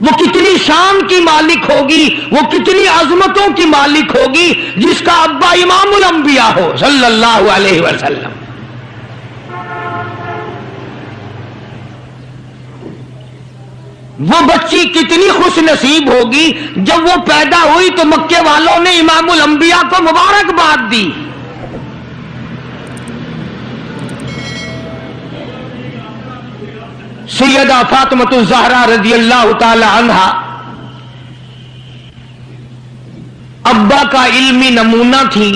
وہ کتنی شان کی مالک ہوگی، وہ کتنی عظمتوں کی مالک ہوگی جس کا ابا امام الانبیاء ہو صلی اللہ علیہ وسلم۔ وہ بچی کتنی خوش نصیب ہوگی جب وہ پیدا ہوئی تو مکے والوں نے امام الانبیاء کو مبارکباد دی۔ سیدہ فاطمۃ الزہرا رضی اللہ تعالی عنہا ابا کا علمی نمونہ تھی۔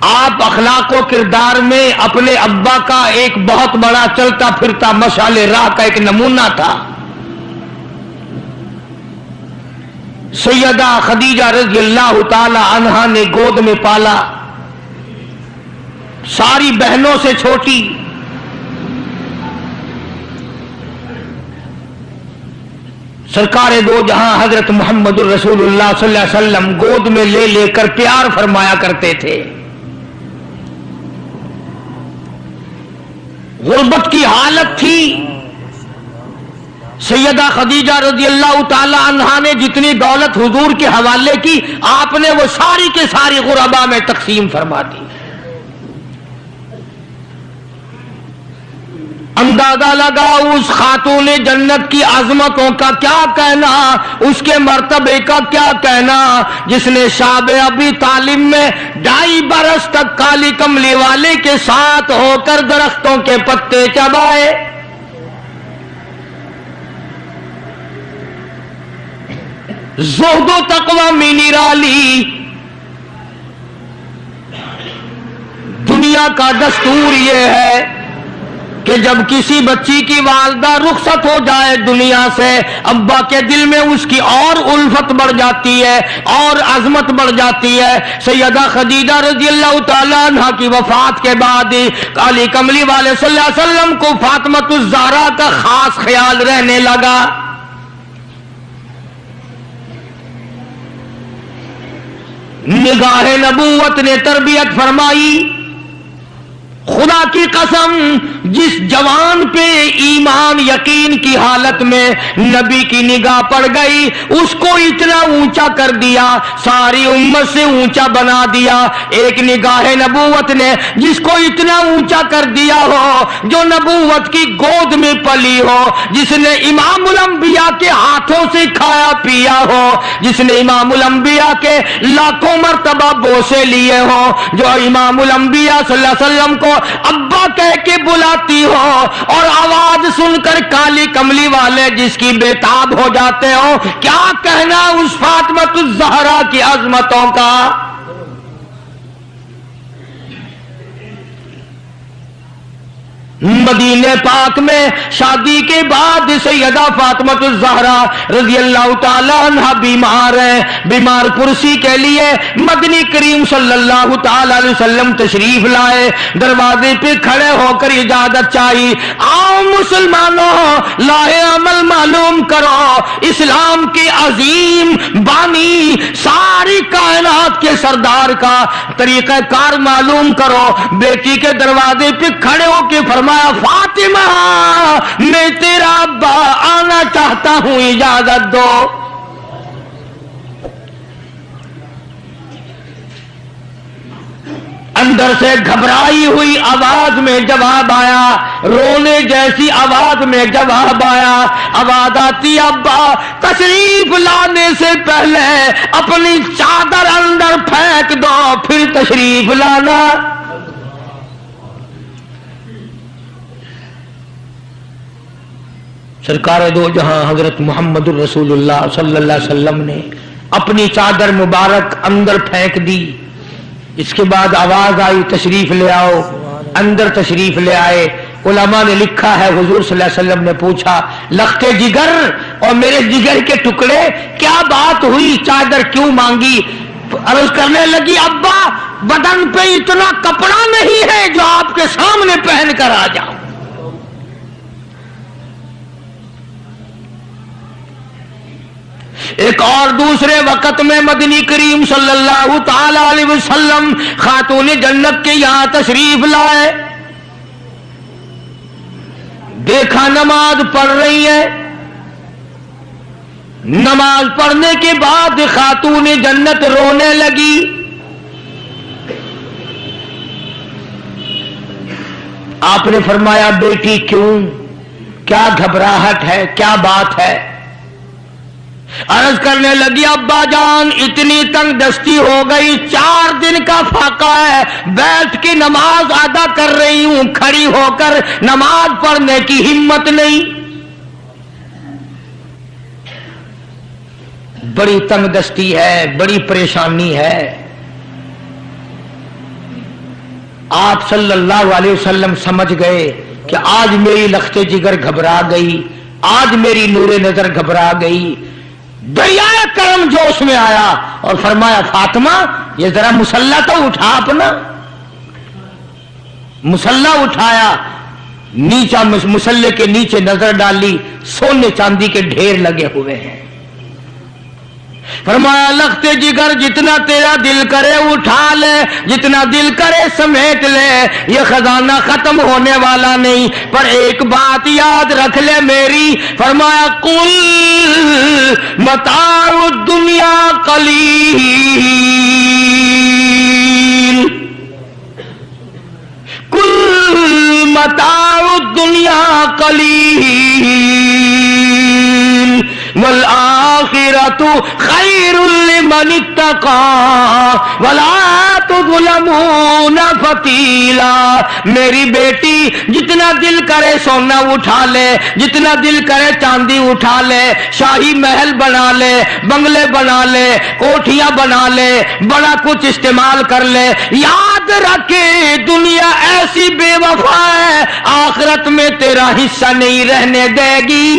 آپ اخلاق و کردار میں اپنے ابا کا ایک بہت بڑا چلتا پھرتا مشعل راہ کا ایک نمونہ تھا۔ سیدہ خدیجہ رضی اللہ تعالی عنہا نے گود میں پالا، ساری بہنوں سے چھوٹی۔ سرکار دو جہاں حضرت محمد الرسول اللہ صلی اللہ علیہ وسلم گود میں لے لے کر پیار فرمایا کرتے تھے۔ غربت کی حالت تھی۔ سیدہ خدیجہ رضی اللہ تعالی عنہا نے جتنی دولت حضور کے حوالے کی، آپ نے وہ ساری کے ساری غربا میں تقسیم فرما دی۔ اندازہ لگا اس خاتون جنت کی عظمتوں کا کیا کہنا، اس کے مرتبے کا کیا کہنا، جس نے شاب ابی طالب میں 2.5 برس تک کالی کملی والے کے ساتھ ہو کر درختوں کے پتے چبائے۔ زہد و تقوی میں نرالی۔ دنیا کا دستور یہ ہے کہ جب کسی بچی کی والدہ رخصت ہو جائے دنیا سے، ابا کے دل میں اس کی اور الفت بڑھ جاتی ہے، اور عظمت بڑھ جاتی ہے۔ سیدہ خدیجہ رضی اللہ تعالی عنہ کی وفات کے بعد کالی کملی والے صلی اللہ علیہ وسلم کو فاطمۃ الزہرا کا خاص خیال رہنے لگا۔ نگاہ نبوت نے تربیت فرمائی۔ خدا کی قسم، جس جوان پہ ایمان یقین کی حالت میں نبی کی نگاہ پڑ گئی، اس کو اتنا اونچا کر دیا، ساری امت سے اونچا بنا دیا۔ ایک نگاہ نبوت نے جس کو اتنا اونچا کر دیا ہو، جو نبوت کی گود میں پلی ہو، جس نے امام الانبیاء کے ہاتھوں سے کھایا پیا ہو، جس نے امام الانبیاء کے لاکھوں مرتبہ بوسے لیے ہوں، جو امام الانبیاء صلی اللہ علیہ وسلم کو ابا کہہ کے بلاتی ہو، اور آواز سن کر کالی کملی والے جس کی بےتاب ہو جاتے ہو، کیا کہنا اس فاطمۃ الزہرا کی عظمتوں کا۔ مدینہ پاک میں شادی کے بعد سیدہ فاطمۃ الزہرا رضی اللہ تعالی عنہ بیمار ہیں۔ بیمار پرسی کے لیے مدنی کریم صلی اللہ تعالی علیہ وسلم تشریف لائے، دروازے پہ کھڑے ہو کر اجازت چاہی، آؤ مسلمانوں، لاہ عمل معلوم کرو، اسلام کے عظیم بانی ساری کائنات کے سردار کا طریقہ کار معلوم کرو۔ بیٹی کے دروازے پہ کھڑے ہو کے فرمایا، فاطمہ میں تیرا ابا آنا چاہتا ہوں، اجازت دو۔ اندر سے گھبرائی ہوئی آواز میں جواب آیا، رونے جیسی آواز میں جواب آیا، آواز آتی، ابا تشریف لانے سے پہلے اپنی چادر اندر پھینک دو پھر تشریف لانا۔ سرکار دو جہاں حضرت محمد الرسول اللہ صلی اللہ علیہ وسلم نے اپنی چادر مبارک اندر پھینک دی۔ اس کے بعد آواز آئی، تشریف لے آؤ۔ اندر تشریف لے آئے۔ علماء نے لکھا ہے، حضور صلی اللہ علیہ وسلم نے پوچھا، لختے جگر اور میرے جگر کے ٹکڑے، کیا بات ہوئی، چادر کیوں مانگی؟ عرض کرنے لگی، ابا بدن پہ اتنا کپڑا نہیں ہے جو آپ کے سامنے پہن کر آ جاؤں۔ ایک اور دوسرے وقت میں مدنی کریم صلی اللہ تعالی علیہ وسلم خاتون جنت کے یہاں تشریف لائے، دیکھا نماز پڑھ رہی ہے، نماز پڑھنے کے بعد خاتون جنت رونے لگی. آپ نے فرمایا بیٹی کیوں، کیا گھبراہٹ ہے، کیا بات ہے؟ عرض کرنے لگی ابا جان اتنی تنگ دستی ہو گئی، 4 دن کا فاقہ ہے، بیٹھ کے نماز ادا کر رہی ہوں، کھڑی ہو کر نماز پڑھنے کی ہمت نہیں. بڑی تنگ دستی ہے، بڑی پریشانی ہے. آپ صلی اللہ علیہ وسلم سمجھ گئے کہ آج میری لخت جگر گھبرا گئی، آج میری نور نظر گھبرا گئی. دریائے کرم جوش میں آیا اور فرمایا فاطمہ یہ ذرا مصلی تو اٹھا اپنا. مصلی اٹھایا، نیچا مصلی کے نیچے نظر ڈالی، سونے چاندی کے ڈھیر لگے ہوئے ہیں. فرمایا لخت جگر جتنا تیرا دل کرے اٹھا لے، جتنا دل کرے سمیٹ لے، یہ خزانہ ختم ہونے والا نہیں، پر ایک بات یاد رکھ لے میری. فرمایا قل متاع الدنیا قلیل، قل متاع الدنیا قلیل والآخرۃ خیر لمن اتقى ولا تظلمون فتیلا. میری بیٹی جتنا دل کرے سونا اٹھا لے، جتنا دل کرے چاندی اٹھا لے، شاہی محل بنا لے، بنگلے بنا لے، کوٹھیاں بنا لے، بڑا کچھ استعمال کر لے، یاد رکھے دنیا ایسی بے وفا ہے، آخرت میں تیرا حصہ نہیں رہنے دے گی.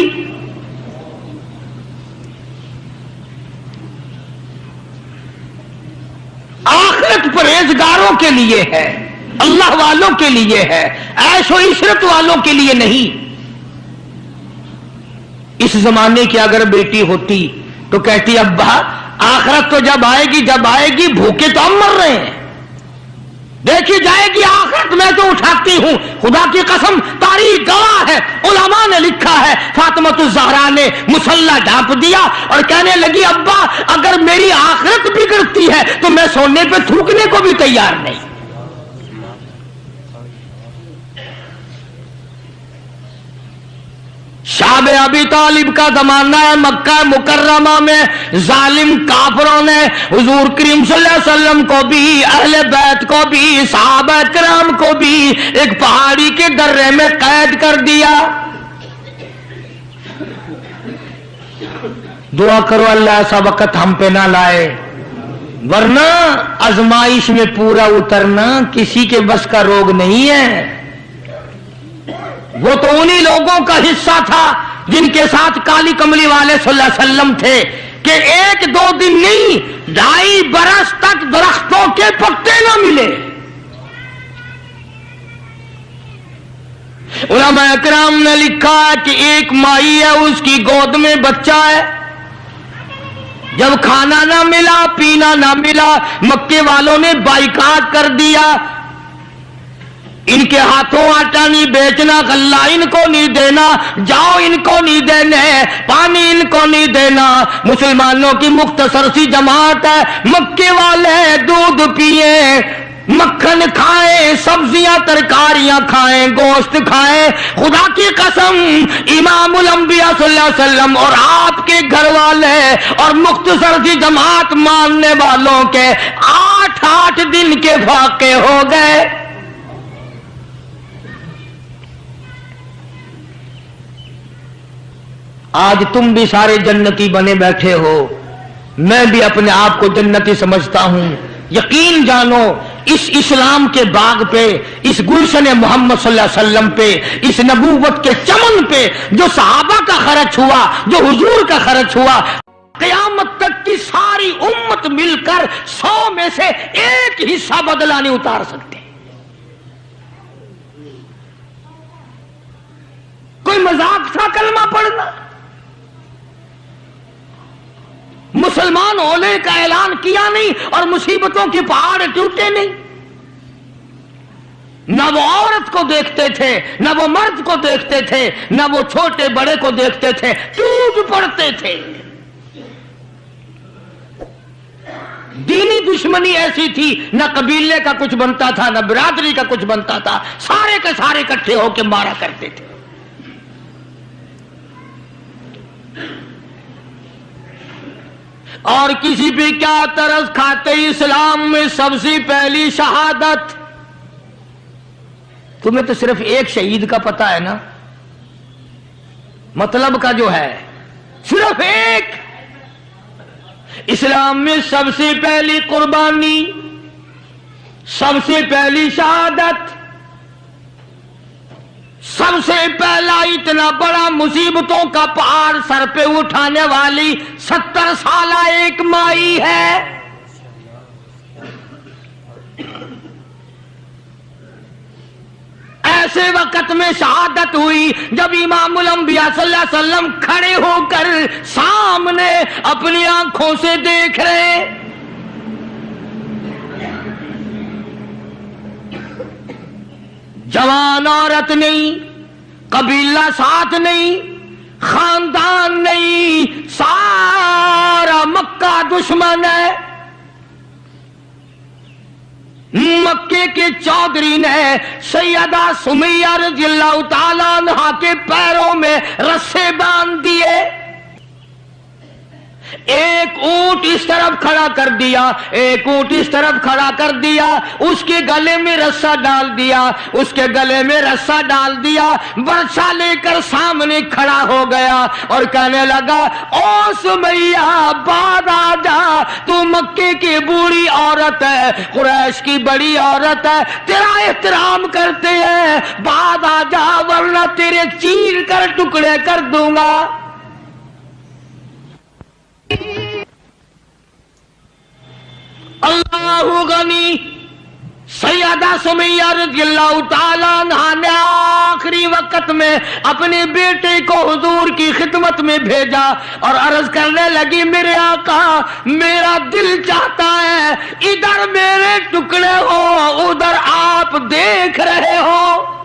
آخرت پرہیزگاروں کے لیے ہے، اللہ والوں کے لیے ہے، عیش و عشرت والوں کے لیے نہیں. اس زمانے کی اگر بیٹی ہوتی تو کہتی ابا آخرت تو جب آئے گی بھوکے تو ہم مر رہے ہیں، دیکھی جائے گی آخرت میں تو اٹھاتی ہوں. خدا کی قسم تاریخ گواہ ہے، علماء نے لکھا ہے فاطمہ الزہرا نے مصلی ڈھانپ دیا اور کہنے لگی ابا اگر میری آخرت بگڑتی ہے تو میں سونے پہ تھوکنے کو بھی تیار نہیں. شاب ابی طالب کا زمانہ ہے، مکہ مکرمہ میں ظالم کافروں نے حضور کریم صلی اللہ علیہ وسلم کو بھی، اہل بیت کو بھی، صحابہ کرام کو بھی ایک پہاڑی کے درے میں قید کر دیا. دعا کرو اللہ ایسا وقت ہم پہ نہ لائے، ورنہ آزمائش میں پورا اترنا کسی کے بس کا روگ نہیں ہے. وہ تو انہی لوگوں کا حصہ تھا جن کے ساتھ کالی کملی والے صلی اللہ علیہ وسلم تھے کہ 1-2 دن نہیں 2.5 برس تک درختوں کے پتے نہ ملے. علماء اکرام نے لکھا ہے کہ ایک مائی ہے، اس کی گود میں بچہ ہے، جب کھانا نہ ملا پینا نہ ملا مکے والوں نے بائیکاٹ کر دیا. ان کے ہاتھوں آٹا نہیں بیچنا، غلہ ان کو نہیں دینا، جاؤ ان کو نہیں دینے، پانی ان کو نہیں دینا. مسلمانوں کی مختصر سی جماعت ہے، مکے والے دودھ پیئیں، مکھن کھائیں، سبزیاں ترکاریاں کھائیں، گوشت کھائیں. خدا کی قسم امام الانبیاء صلی اللہ علیہ وسلم اور آپ کے گھر والے اور مختصر سی جماعت ماننے والوں کے 8 دن کے فاقے ہو گئے. آج تم بھی سارے جنتی بنے بیٹھے ہو، میں بھی اپنے آپ کو جنتی سمجھتا ہوں. یقین جانو اس اسلام کے باغ پہ، اس گلشن محمد صلی اللہ علیہ وسلم پہ، اس نبوت کے چمن پہ جو صحابہ کا خرچ ہوا، جو حضور کا خرچ ہوا، قیامت تک کی ساری امت مل کر 100 میں سے 1 حصہ بدلہ نہیں اتار سکتے. کوئی مذاق تھا کلمہ پڑھنا؟ مسلمان ہونے کا اعلان کیا نہیں اور مصیبتوں کے پہاڑ ٹوٹے نہیں. نہ وہ عورت کو دیکھتے تھے، نہ وہ مرد کو دیکھتے تھے، نہ وہ چھوٹے بڑے کو دیکھتے تھے، ٹوٹ پڑتے تھے. دینی دشمنی ایسی تھی، نہ قبیلے کا کچھ بنتا تھا نہ برادری کا کچھ بنتا تھا، سارے کے سارے اکٹھے ہو کے مارا کرتے تھے۔ اور کسی پہ کیا ترس کھاتے، اسلام میں سب سے پہلی شہادت۔ تمہیں تو صرف ایک شہید کا پتہ ہے نا، مطلب کا جو ہے صرف ایک۔ اسلام میں سب سے پہلی قربانی، سب سے پہلی شہادت، سب سے پہلا اتنا بڑا مصیبتوں کا پہاڑ سر پہ اٹھانے والی 70 سالہ ایک مائی ہے۔ ایسے وقت میں شہادت ہوئی جب امام الانبیاء صلی اللہ علیہ وسلم کھڑے ہو کر سامنے اپنی آنکھوں سے دیکھ رہے۔ جوان عورت نہیں، قبیلہ ساتھ نہیں، خاندان نہیں، سارا مکہ دشمن ہے۔ مکے کے چودھری نے سیدہ سمیہ رضی اللہ تعالیٰ عنہا کے پیروں میں رسے باندھ دیے، ایک اونٹ اس طرف کھڑا کر دیا، ایک اونٹ اس طرف کھڑا کر دیا، اس کے گلے میں رسا ڈال دیا، اس کے گلے میں رسا ڈال دیا، برچھا لے کر سامنے کھڑا ہو گیا اور کہنے لگا، او سمیہ بعد آ جا، تو مکے کی بوڑھی عورت ہے، قریش کی بڑی عورت ہے، تیرا احترام کرتے ہیں، بعد آ جا ورنہ تیرے چیر کر ٹکڑے کر دوں گا۔ اللہ غنی، سیدہ سمیہ رضی اللہ تعالیٰ عنہا نے آخری وقت میں اپنے بیٹے کو حضور کی خدمت میں بھیجا اور عرض کرنے لگی، میرے آقا میرا دل چاہتا ہے ادھر میرے ٹکڑے ہو، ادھر آپ دیکھ رہے ہو۔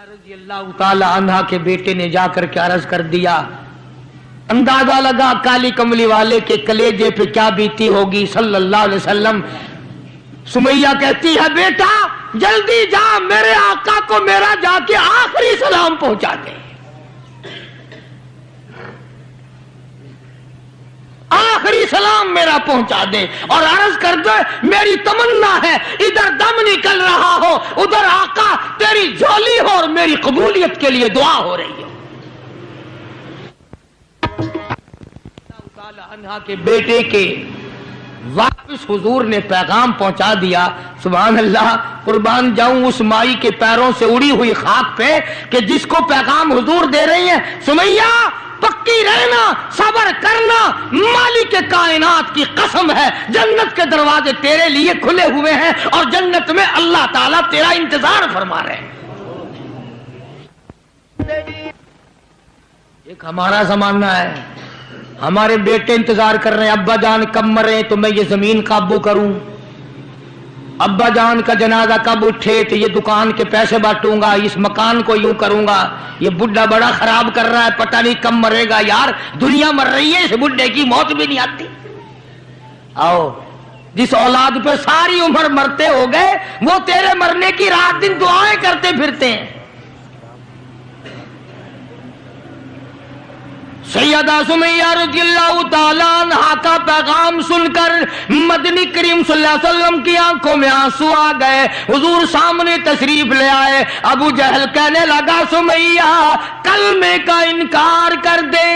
رضی اللہ تعالی عنہ کے بیٹے نے جا کر کے عرض کر دیا، اندازہ لگا کالی کملی والے کے کلیجے پہ کیا بیتی ہوگی صلی اللہ علیہ وسلم۔ سمیہ کہتی ہے، بیٹا جلدی جا، میرے آقا کو میرا جا کے آخری سلام پہنچا دے، آخری سلام میرا پہنچا دے، اور عرض کر دے میری تمنا ہے ادھر دم نکل رہا ہو، ادھر آقا تیری جھولی ہو اور میری قبولیت کے لیے دعا ہو رہی ہو۔ عنہا کے بیٹے کے واپس حضور نے پیغام پہنچا دیا۔ سبحان اللہ، قربان جاؤں اس مائی کے پیروں سے اڑی ہوئی خاک پہ کہ جس کو پیغام حضور دے رہی ہیں، سمیہ پکی رہنا، صبر کرنا، مالک کائنات کی قسم ہے جنت کے دروازے تیرے لیے کھلے ہوئے ہیں اور جنت میں اللہ تعالیٰ تیرا انتظار فرما رہے ہیں۔ ایک ہمارا زمانہ ہے، ہمارے بیٹے انتظار کر رہے ہیں، ابا جان کب مرے تو میں یہ زمین قابو کروں، ابا جان کا جنازہ کب اٹھے تو یہ دکان کے پیسے بانٹوں گا، اس مکان کو یوں کروں گا، یہ بڈھا بڑا خراب کر رہا ہے، پتہ نہیں کب مرے گا۔ یار دنیا مر رہی ہے، اس بڈھے کی موت بھی نہیں آتی۔ آؤ، جس اولاد پہ ساری عمر مرتے ہو گئے وہ تیرے مرنے کی رات دن دعائیں کرتے پھرتے ہیں۔ سیدہ سمیہ رضی اللہ تعالیٰ عنہا کا پیغام سن کر مدنی کریم صلی اللہ علیہ وسلم کی آنکھوں میں آنسو آ گئے، حضور سامنے تشریف لے آئے۔ ابو جہل کہنے لگا، سمیہ کلمے کا انکار کر دے۔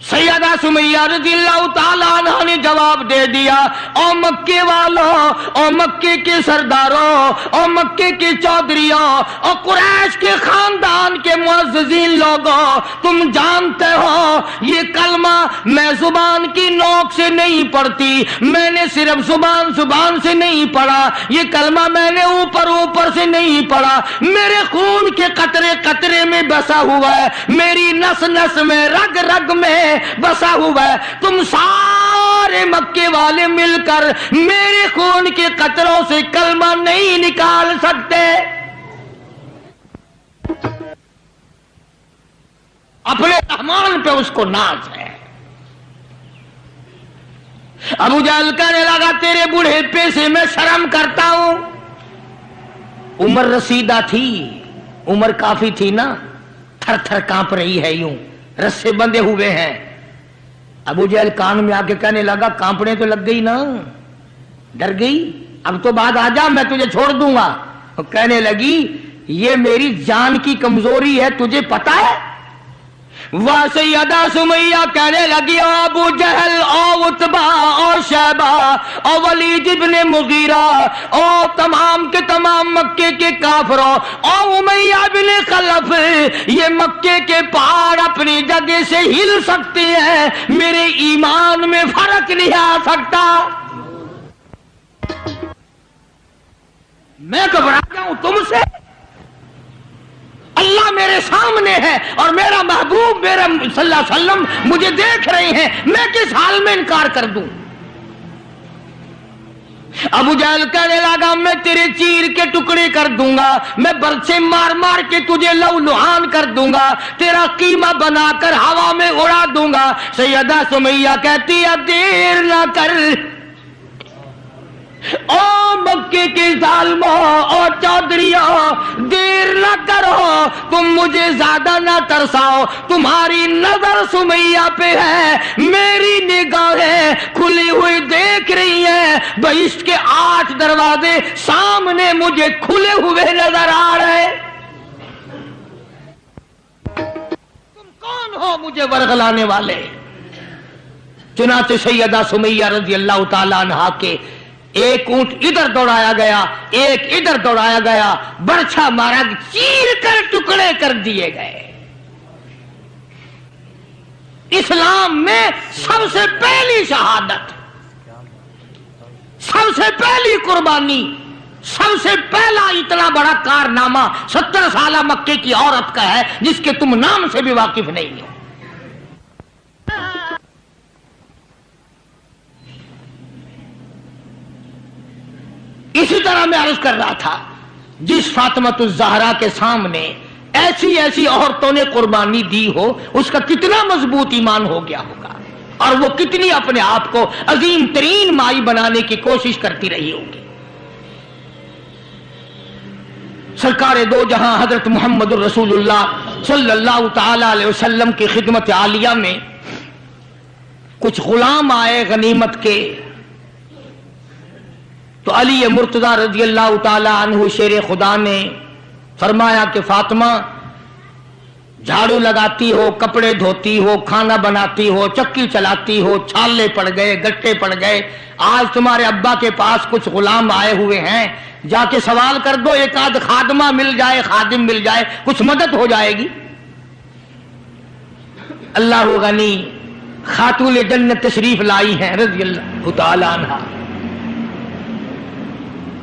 سیدہ سمیہ رضی اللہ تعالیٰ عنہ نے جواب دے دیا، او مکے والوں، او مکے کے سرداروں، او مکے کے چودھریوں، او قریش کے خاندان کے معززین لوگوں، تم جانتے ہو یہ کلمہ میں زبان کی نوک سے نہیں پڑھتی، میں نے صرف زبان سے نہیں پڑھا، یہ کلمہ میں نے اوپر سے نہیں پڑھا، میرے خون کے قطرے قطرے میں بسا ہوا ہے، میری نس نس میں رگ رگ میں بسا ہوا ہے، تم سارے سارے مکے والے مل کر میرے خون کے قطروں سے کلمہ نہیں نکال سکتے. اپنے رحمان پہ اس کو ناز ہے. ابو جہل کہنے لگا تیرے بوڑھے سے میں شرم کرتا ہوں. عمر رسیدہ تھی, عمر کافی تھی نا, تھر تھر کانپ رہی ہے, یوں رسے بندے ہوئے ہیں. ابو جہل کان میں آ کے کہنے لگا کانپنے تو لگ گئی نا, ڈر گئی, اب تو بعد آ جا میں تجھے چھوڑ دوں گا. کہنے لگی یہ میری جان کی کمزوری ہے, تجھے پتا ہے. وہ سیدہ سمیہ کہنے لگی ابو جہل او عتبہ او شیبہ او ولید ابن مغیرہ او تمام کے تمام مکے کے کافروں او امیہ بن خلف, یہ مکے کے پہاڑ اپنی جگہ سے ہل سکتے ہیں, میرے ایمان میں فرق نہیں آ سکتا. میں گھبرا جاؤں تم سے؟ اللہ میرے سامنے ہے اور میرا محبوب میرا صلی اللہ علیہ وسلم مجھے دیکھ رہے ہیں, میں کس حال میں انکار کر دوں؟ ابو جہل کہنے لگا میں تیرے چیر کے ٹکڑے کر دوں گا, میں برچے مار مار کے تجھے لو لہان کر دوں گا, تیرا قیمہ بنا کر ہوا میں اڑا دوں گا. سیدہ سمیہ کہتی ہے دیر نہ کر او مکے کے ظالموں اور چودھریوں, دیر نہ کرو, تم مجھے زیادہ نہ ترساؤ. تمہاری نظر سمیہ پہ ہے, میری نگاہیں کھلی ہوئی دیکھ رہی ہیں. بہشت کے 8 دروازے سامنے مجھے کھلے ہوئے نظر آ رہے. تم کون ہو مجھے ورغلانے والے؟ چنانچہ سیدہ سمیہ رضی اللہ تعالی عنہا کے ایک اونٹ ادھر دوڑایا گیا, ایک ادھر دوڑایا گیا, برچھا مارا, چیر کر ٹکڑے کر دیے گئے. اسلام میں سب سے پہلی شہادت, سب سے پہلی قربانی, سب سے پہلا اتنا بڑا کارنامہ 70 سالہ مکے کی عورت کا ہے جس کے تم نام سے بھی واقف نہیں ہو. اسی طرح میں عرض کر رہا تھا, جس فاطمۃ الزہرا کے سامنے ایسی ایسی عورتوں نے قربانی دی ہو, اس کا کتنا مضبوط ایمان ہو گیا ہوگا, اور وہ کتنی اپنے آپ کو عظیم ترین مائی بنانے کی کوشش کرتی رہی ہوگی. سرکار دو جہاں حضرت محمد الرسول اللہ صلی اللہ تعالی علیہ وسلم کی خدمت عالیہ میں کچھ غلام آئے غنیمت کے, تو علی مرتضی رضی اللہ تعالی عنہ شیر خدا نے فرمایا کہ فاطمہ جھاڑو لگاتی ہو, کپڑے دھوتی ہو, کھانا بناتی ہو, چکی چلاتی ہو, چھالے پڑ گئے, گٹے پڑ گئے, آج تمہارے ابا کے پاس کچھ غلام آئے ہوئے ہیں, جا کے سوال کر دو, ایک آدھ خادمہ مل جائے, خادم مل جائے, کچھ مدد ہو جائے گی. اللہ غنی خاتون جنت تشریف لائی ہیں رضی اللہ تعالی عنہا,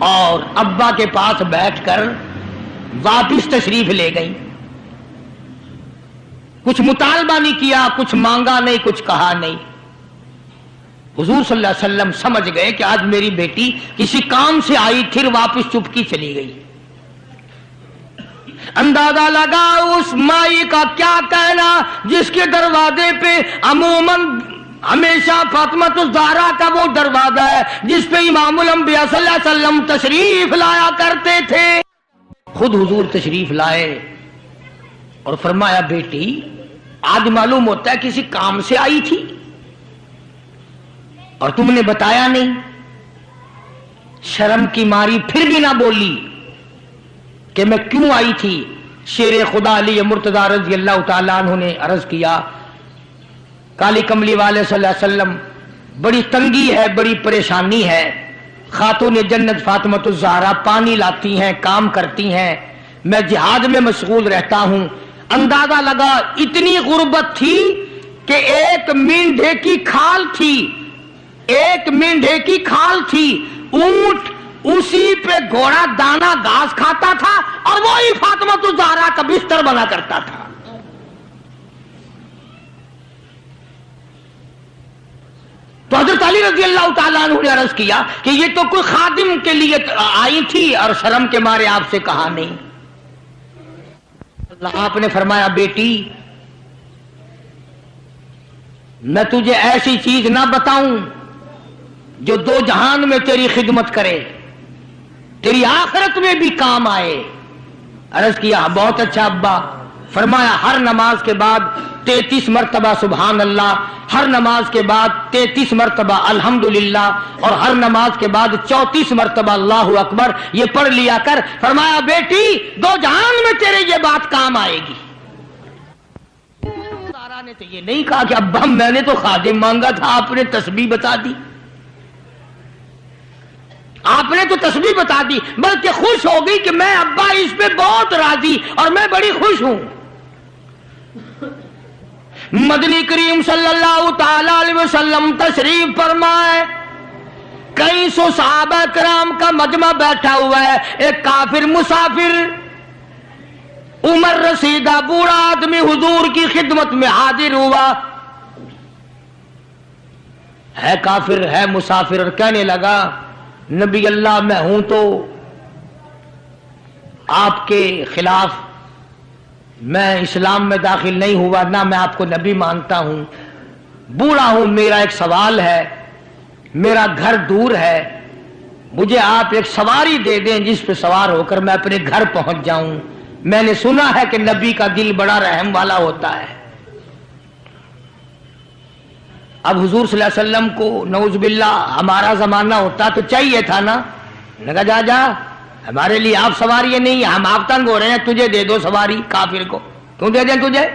اور ابا کے پاس بیٹھ کر واپس تشریف لے گئی. کچھ مطالبہ نہیں کیا, کچھ مانگا نہیں, کچھ کہا نہیں. حضور صلی اللہ علیہ وسلم سمجھ گئے کہ آج میری بیٹی کسی کام سے آئی, پھر واپس چپکی چلی گئی. اندازہ لگا اس مائی کا کیا کہنا جس کے دروازے پہ عموماً ہمیشہ فاطمۃ الزہرا کا وہ دروازہ ہے جس پہ امام الانبیاء صلی اللہ علیہ وسلم تشریف لایا کرتے تھے. خود حضور تشریف لائے اور فرمایا بیٹی آج معلوم ہوتا ہے کسی کام سے آئی تھی اور تم نے بتایا نہیں. شرم کی ماری پھر بھی نہ بولی کہ میں کیوں آئی تھی. شیر خدا علی مرتضی رضی اللہ تعالیٰ عنہ نے عرض کیا کالی کملی والے صلی اللہ علیہ وسلم بڑی تنگی ہے, بڑی پریشانی ہے, خاتون جنت فاطمۃ الزہرا پانی لاتی ہیں, کام کرتی ہیں, میں جہاد میں مشغول رہتا ہوں. اندازہ لگا اتنی غربت تھی کہ ایک مینڈھے کی کھال تھی, ایک مینڈھے کی کھال تھی, اونٹ اسی پہ گھوڑا دانا گھاس کھاتا تھا اور وہی فاطمۃ الزہرا کا بستر بنا کرتا تھا. تو حضرت علی رضی اللہ تعالیٰ عنہ نے عرض کیا کہ یہ تو کوئی خادم کے لیے آئی تھی اور شرم کے مارے آپ سے کہا نہیں. آپ نے فرمایا بیٹی میں تجھے ایسی چیز نہ بتاؤں جو دو جہان میں تیری خدمت کرے, تیری آخرت میں بھی کام آئے. عرض کیا بہت اچھا ابا. فرمایا ہر نماز کے بعد 33 مرتبہ سبحان اللہ, ہر نماز کے بعد 33 مرتبہ الحمدللہ, اور ہر نماز کے بعد 34 مرتبہ اللہ اکبر یہ پڑھ لیا کر. فرمایا بیٹی دو جہان میں تیرے یہ بات کام آئے گی. سارا نے تو یہ نہیں کہا کہ ابا میں نے تو خادم مانگا تھا, آپ نے تسبیح بتا دی, آپ نے تو تسبیح بتا دی, بلکہ خوش ہو گئی کہ میں ابا اس پہ بہت راضی اور میں بڑی خوش ہوں. مدنی کریم صلی اللہ تعالی علیہ وسلم تشریف فرمائے, کئی سو صحابہ کرام کا مجمع بیٹھا ہوا ہے. ایک کافر مسافر عمر رسیدہ بوڑھا آدمی حضور کی خدمت میں حاضر ہوا. ہے کافر ہے مسافر, اور کہنے لگا نبی اللہ میں ہوں تو آپ کے خلاف میں اسلام میں داخل نہیں ہوا, نہ میں آپ کو نبی مانتا ہوں. بوڑھا ہوں, میرا ایک سوال ہے, میرا گھر دور ہے, مجھے آپ ایک سواری دے دیں جس پہ سوار ہو کر میں اپنے گھر پہنچ جاؤں. میں نے سنا ہے کہ نبی کا دل بڑا رحم والا ہوتا ہے. اب حضور صلی اللہ علیہ وسلم کو نعوذ باللہ ہمارا زمانہ ہوتا تو چاہیے تھا نا, لگا جا جا ہمارے لیے آپ سواری نہیں, ہم آپ تنگ ہو رہے ہیں, تجھے دے دو سواری. کافر کو کیوں دے دیں تجھے؟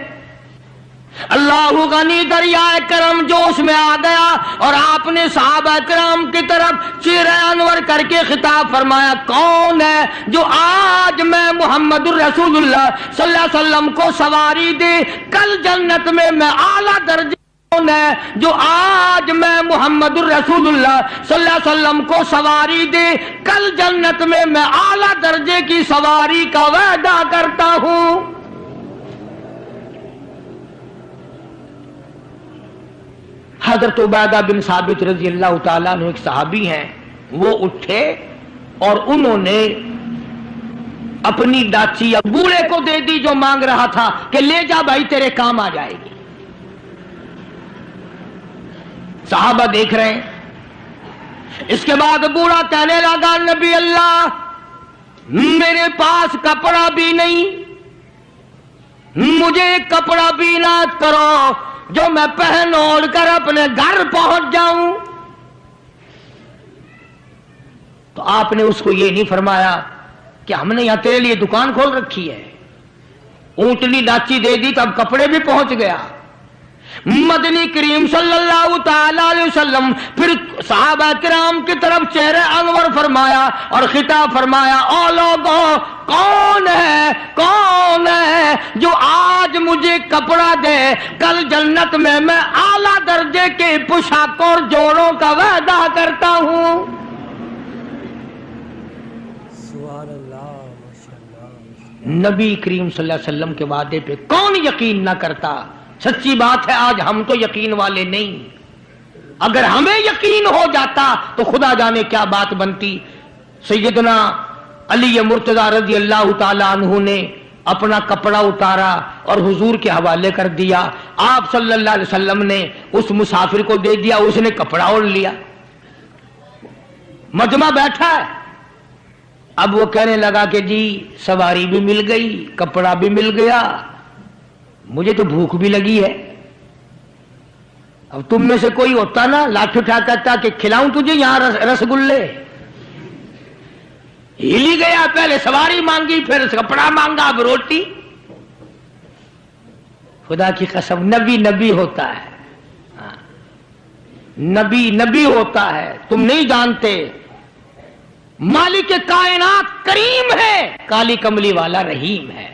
اللہ غنی دریائے کرم جوش میں آ گیا اور آپ نے صحابہ کرام کی طرف چہرہ انور کر کے خطاب فرمایا, کون ہے جو آج میں محمد الرسول اللہ صلی اللہ علیہ وسلم کو سواری دے کل جنت میں اعلیٰ درجے, ہے جو آج میں محمد الرسول اللہ صلی اللہ علیہ وسلم کو سواری دے کل جنت میں اعلیٰ درجے کی سواری کا وعدہ کرتا ہوں. حضرت عبیدہ بن ثابت رضی اللہ تعالیٰ عنہ ایک صحابی ہیں, وہ اٹھے اور انہوں نے اپنی ڈاچی بوڑھے کو دے دی جو مانگ رہا تھا کہ لے جا بھائی تیرے کام آ جائے گی. صحابہ دیکھ رہے ہیں. اس کے بعد بوڑھا کہنے لگا نبی اللہ میرے پاس کپڑا بھی نہیں, مجھے کپڑا بھی نہ کرو جو میں پہن اوڑھ کر اپنے گھر پہنچ جاؤں. تو آپ نے اس کو یہ نہیں فرمایا کہ ہم نے یہاں تیرے لیے دکان کھول رکھی ہے, اونٹنی ڈاچی دے دی تو اب کپڑے بھی پہنچ گیا. مدنی کریم صلی اللہ تعالی علیہ وسلم پھر صحابہ کرام کی طرف چہرے انور فرمایا اور خطاب فرمایا, او لوگوں کون ہے جو آج مجھے کپڑا دے کل جنت میں اعلیٰ درجے کے پوشاکوں اور جوڑوں کا وعدہ کرتا ہوں. سبحان اللہ, ماشاءاللہ. نبی کریم صلی اللہ علیہ وسلم کے وعدے پہ کون یقین نہ کرتا. سچی بات ہے آج ہم تو یقین والے نہیں, اگر ہمیں یقین ہو جاتا تو خدا جانے کیا بات بنتی. سیدنا علی مرتضی رضی اللہ تعالی عنہ نے اپنا کپڑا اتارا اور حضور کے حوالے کر دیا. آپ صلی اللہ علیہ وسلم نے اس مسافر کو دے دیا, اس نے کپڑا اوڑھ لیا. مجمع بیٹھا ہے, اب وہ کہنے لگا کہ جی سواری بھی مل گئی, کپڑا بھی مل گیا, مجھے تو بھوک بھی لگی ہے. اب تم میں سے کوئی ہوتا نا لاٹھ اٹھا کہتا کہ کھلاؤں تجھے یہاں رسگلے, ہلی گیا, پہلے سواری مانگی پھر کپڑا مانگا اب روٹی. خدا کی قسم نبی ہوتا ہے, نبی ہوتا ہے. تم نہیں جانتے مالک کائنات کریم ہے, کالی کملی والا رحیم ہے.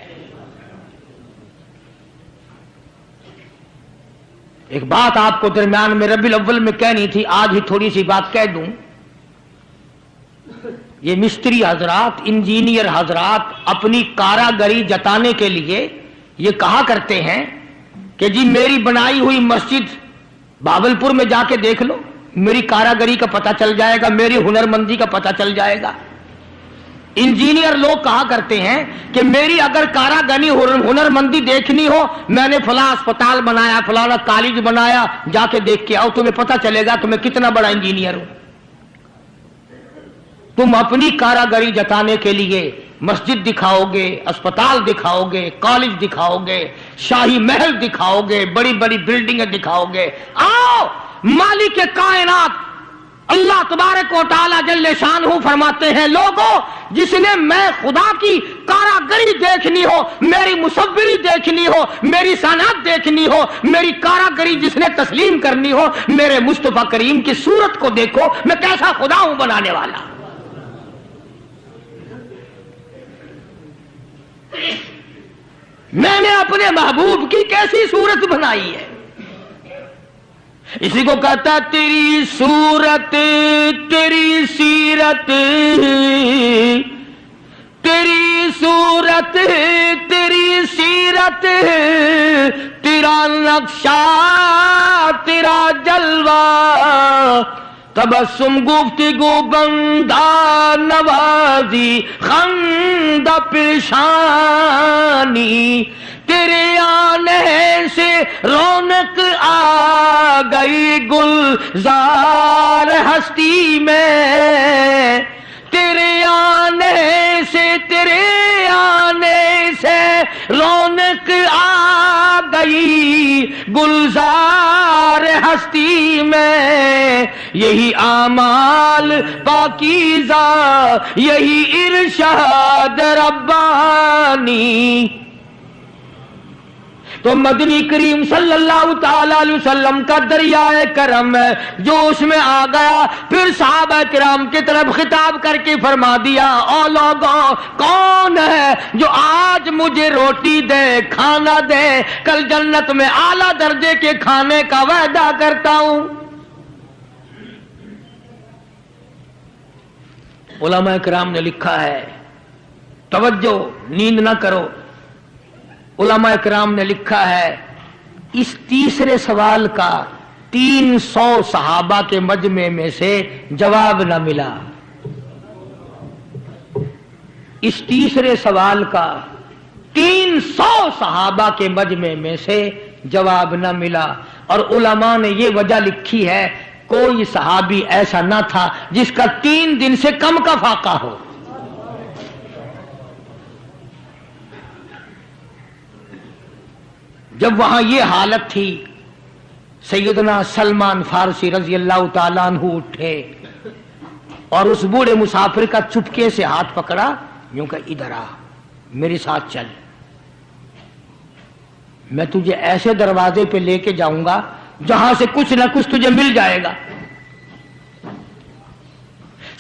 ایک بات آپ کو درمیان میں ربیع الاول میں کہنی تھی, آج ہی تھوڑی سی بات کہہ دوں. یہ مستری حضرات, انجینئر حضرات اپنی کاراگری جتانے کے لیے یہ کہا کرتے ہیں کہ جی میری بنائی ہوئی مسجد بھاولپور میں جا کے دیکھ لو, میری کاراگری کا پتہ چل جائے گا، میری ہنرمندی کا پتہ چل جائے گا۔ انجینئر لوگ کہا کرتے ہیں کہ میری اگر کاراگری ہنرمندی دیکھنی ہو، میں نے فلاں اسپتال بنایا، فلانا کالج بنایا، جا کے دیکھ کے آؤ، تمہیں پتہ چلے گا تمہیں کتنا بڑا انجینئر ہو۔ تم اپنی کاراگری جتانے کے لیے مسجد دکھاؤ گے، اسپتال دکھاؤ گے، کالج دکھاؤ گے، شاہی محل دکھاؤ گے، بڑی بڑی بلڈنگیں دکھاؤ گے۔ آؤ، مالک کائنات اللہ تبارک و تعالی جل شانہ فرماتے ہیں، لوگوں جس نے میں خدا کی کاراگری دیکھنی ہو، میری مصوری دیکھنی ہو، میری صنعت دیکھنی ہو، میری کاراگری جس نے تسلیم کرنی ہو، میرے مصطفیٰ کریم کی صورت کو دیکھو، میں کیسا خدا ہوں بنانے والا۔ میں نے اپنے محبوب کی کیسی صورت بنائی ہے، اسی کو کہتا تیری صورت تیری سیرت، تیری صورت تیری سیرت، تیرا نقشہ تیرا جلوہ، تبسم گفتگو بندہ نوازی خندہ پیشانی، تیرے آنے سے رونق آ گئی گلزار ہستی میں، تیرے آنے سے رونق آ گئی گلزار ہستی میں، یہی اعمال پاکیزہ یہی ارشاد ربانی۔ تو مدنی کریم صلی اللہ تعالی علیہ وسلم کا دریائے کرم ہے جو اس میں آ گیا، پھر صحابہ کرام کی طرف خطاب کر کے فرما دیا، او لوگوں کون ہے جو آج مجھے روٹی دے، کھانا دے، کل جنت میں اعلیٰ درجے کے کھانے کا وعدہ کرتا ہوں۔ علماء کرام نے لکھا ہے، توجہ نیند نہ کرو، علماء کرام نے لکھا ہے اس تیسرے سوال کا 300 صحابہ کے مجمع میں سے جواب نہ ملا، اس تیسرے سوال کا 300 صحابہ کے مجمع میں سے جواب نہ ملا، اور علماء نے یہ وجہ لکھی ہے کوئی صحابی ایسا نہ تھا جس کا 3 دن سے کم کا فاقہ ہو۔ جب وہاں یہ حالت تھی، سیدنا سلمان فارسی رضی اللہ تعالیٰ عنہ اٹھے اور اس بوڑھے مسافر کا چپکے سے ہاتھ پکڑا، یوں کہ ادھر آ، میرے ساتھ چل، میں تجھے ایسے دروازے پہ لے کے جاؤں گا جہاں سے کچھ نہ کچھ تجھے مل جائے گا۔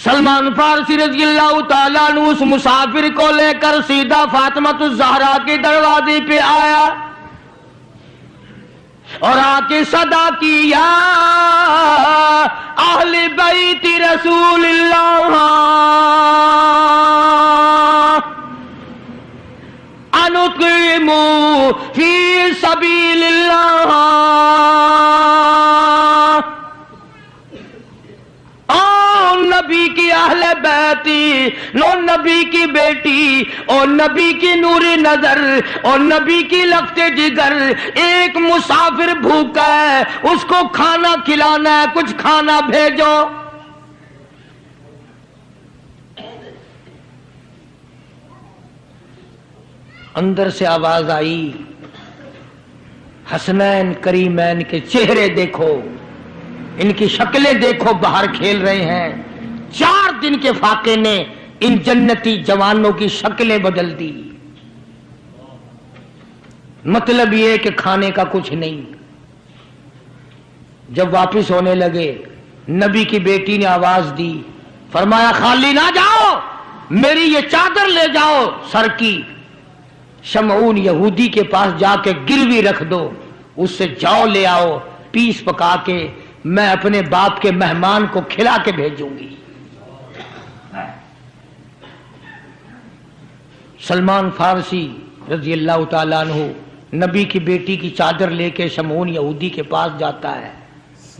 سلمان فارسی رضی اللہ تعالیٰ عنہ اس مسافر کو لے کر سیدھا فاطمۃ الزہرا کے دروازے پہ آیا اور آ کے صدا کی، یا اہل بیت رسول اللہ انقیموا فی سبیل اللہ، او نبی کی اہل بیتی، نو نبی کی بیٹی، او نبی کی نور نظر، او نبی کی لفظ جگر، ایک مسافر بھوکا ہے، اس کو کھانا کھلانا ہے، کچھ کھانا بھیجو۔ اندر سے آواز آئی، حسنین کریمین کے چہرے دیکھو، ان کی شکلیں دیکھو، باہر کھیل رہے ہیں۔ 4 دن کے فاقے نے ان جنتی جوانوں کی شکلیں بدل دی، مطلب یہ کہ کھانے کا کچھ نہیں۔ جب واپس ہونے لگے، نبی کی بیٹی نے آواز دی، فرمایا خالی نہ جاؤ، میری یہ چادر لے جاؤ سر کی، شمعون یہودی کے پاس جا کے گروی رکھ دو، اس سے جاؤ لے آؤ، پیس پکا کے میں اپنے باپ کے مہمان کو کھلا کے بھیجوں گی۔ سلمان فارسی رضی اللہ تعالیٰ عنہ نبی کی بیٹی کی چادر لے کے شمعون یہودی کے پاس جاتا ہے،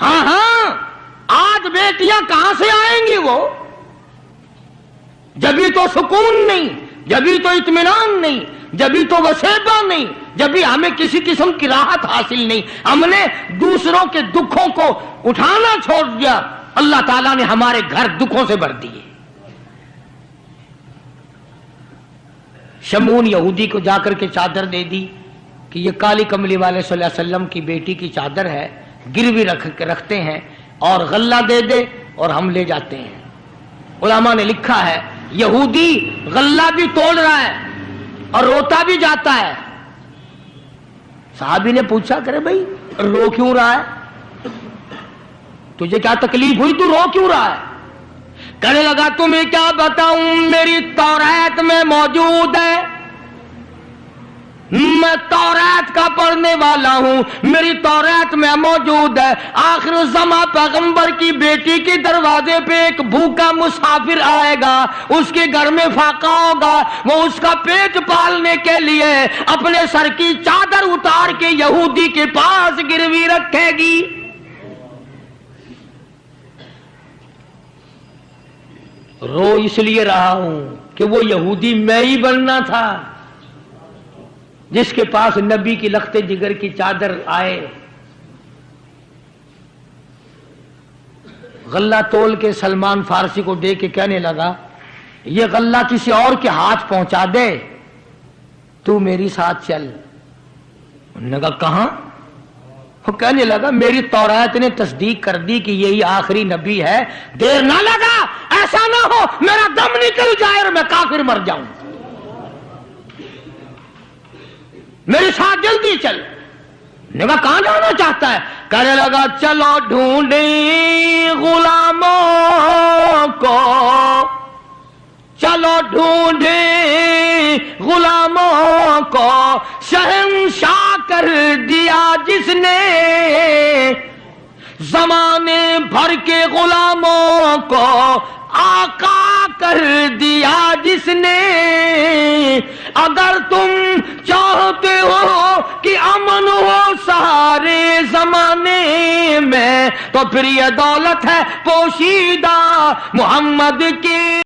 ہاں ہاں آج بیٹیاں کہاں سے آئیں گی؟ وہ جبھی تو سکون نہیں، جبھی تو اطمینان نہیں، جبھی تو وسیبہ نہیں، جبھی ہمیں کسی قسم کی راحت حاصل نہیں. ہم نے دوسروں کے دکھوں کو اٹھانا چھوڑ دیا، اللہ تعالیٰ نے ہمارے گھر دکھوں سے بھر دیے. شمعون یہودی کو جا کر کے چادر دے دی کہ یہ کالی کملی والے صلی اللہ علیہ وسلم کی بیٹی کی چادر ہے، گروی رکھتے ہیں اور غلہ دے دے اور ہم لے جاتے ہیں. علماء نے لکھا ہے یہودی غلہ بھی توڑ رہا ہے اور روتا بھی جاتا ہے. صحابی نے پوچھا کرے بھائی رو کیوں رہا ہے؟ تجھے کیا تکلیف ہوئی، تو رو کیوں رہا ہے؟ کہنے لگا تمہیں کیا بتاؤں، میری تورات میں موجود ہے، میں تورات کا پڑھنے والا ہوں، میری تورات میں موجود ہے آخر الزمان پیغمبر کی بیٹی کے دروازے پہ ایک بھوکا مسافر آئے گا، اس کے گھر میں فاقہ ہوگا، وہ اس کا پیٹ پالنے کے لیے اپنے سر کی چادر اتار کے یہودی کے پاس گروی رکھے گی. رو اس لیے رہا ہوں کہ وہ یہودی میں ہی بننا تھا جس کے پاس نبی کی لخت جگر کی چادر آئے. غلہ تول کے سلمان فارسی کو دے کے کہنے لگا یہ غلہ کسی اور کے ہاتھ پہنچا دے، تو میری ساتھ چل. انہوں نے کہا کہاں؟ وہ کہنے لگا میری تورات نے تصدیق کر دی کہ یہی آخری نبی ہے، دیر نہ لگا، ایسا نہ ہو میرا دم نکل جائے اور میں کافر مر جاؤں، میرے ساتھ جلدی چل. نے کہا کہاں جانا چاہتا ہے؟ کہنے لگا چلو ڈھونڈیں غلاموں کو، چلو ڈھونڈیں غلاموں کو، شہنشاہ کر دیا جس نے زمانے بھر کے غلاموں کو، آقا کر دیا جس نے. اگر تم چاہتے ہو کہ امن ہو سارے زمانے میں تو پھر یہ دولت ہے پوشیدہ محمد کی.